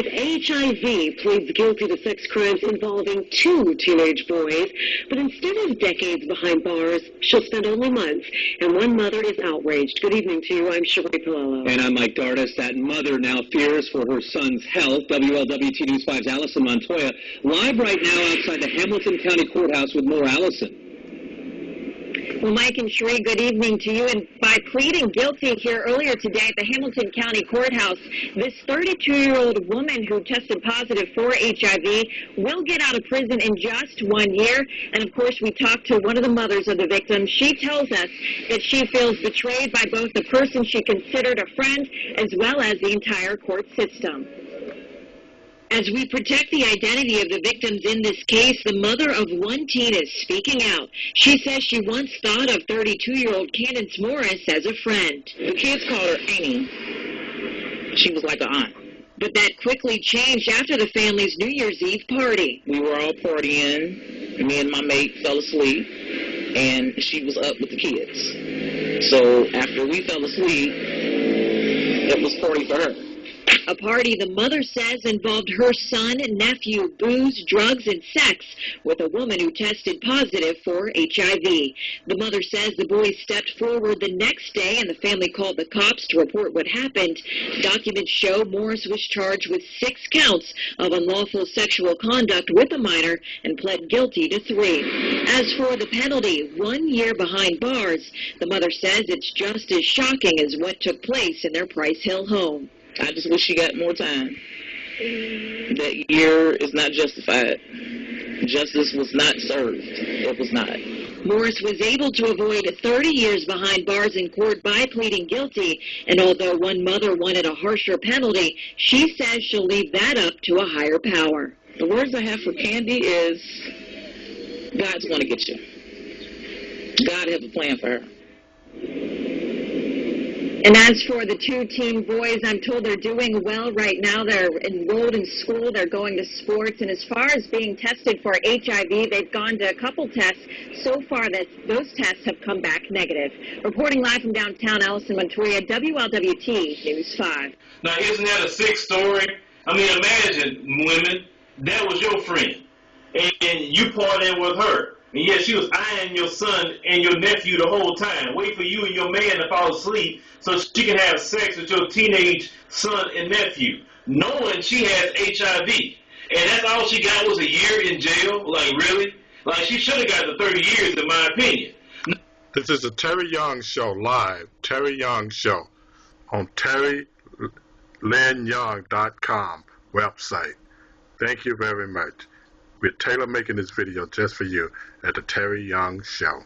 with HIV pleads guilty to sex crimes involving 2 teenage boys, but instead of decades behind bars, she'll spend only months, and one mother is outraged. Good evening to you. I'm Sheree Palello. And I'm Mike Dardis. That mother now fears for her son's health. WLWT News 5's Allison Montoya live right now outside the Hamilton County Courthouse with more. Allison. Well, Mike and Sheree, good evening to you. And by pleading guilty here earlier today at the Hamilton County Courthouse, this 32-year-old woman who tested positive for HIV will get out of prison in just 1 year. And, of course, we talked to one of the mothers of the victim. She tells us that she feels betrayed by both the person she considered a friend as well as the entire court system. As we protect the identity of the victims in this case, the mother of one teen is speaking out. She says she once thought of 32-year-old Candace Morris as a friend. The kids called her Annie. She was like an aunt. But that quickly changed after the family's New Year's Eve party. We were all partying. Me and my mate fell asleep, and she was up with the kids. So after we fell asleep, it was party for her. A party the mother says involved her son, nephew, booze, drugs, and sex with a woman who tested positive for HIV. The mother says the boys stepped forward the next day and the family called the cops to report what happened. Documents show Morris was charged with 6 counts of unlawful sexual conduct with a minor and pled guilty to 3. As for the penalty, 1 year behind bars, the mother says it's just as shocking as what took place in their Price Hill home. I just wish she got more time. That year is not justified. Justice was not served. It was not. Morris was able to avoid 30 years behind bars in court by pleading guilty, and although one mother wanted a harsher penalty, she says she'll leave that up to a higher power. The words I have for Candy is, God's going to get you. God has a plan for her. And as for the 2 teen boys, I'm told they're doing well right now. They're enrolled in school. They're going to sports. And as far as being tested for HIV, they've gone to a couple tests. So far, those tests have come back negative. Reporting live from downtown, Allison Montoya, WLWT News 5. Now, isn't that a sick story? I mean, imagine, women, that was your friend, and you partying with her. And yet she was eyeing your son and your nephew the whole time. Wait for you and your man to fall asleep so she can have sex with your teenage son and nephew, knowing she has HIV. And that's all she got was a year in jail? Like, really? Like, she should have got the 30 years, in my opinion. This is the Terry Young Show, live. Terry Young Show on TerryLynYoung.com website. Thank you very much. We're tailor making this video just for you at the Terry Young Show.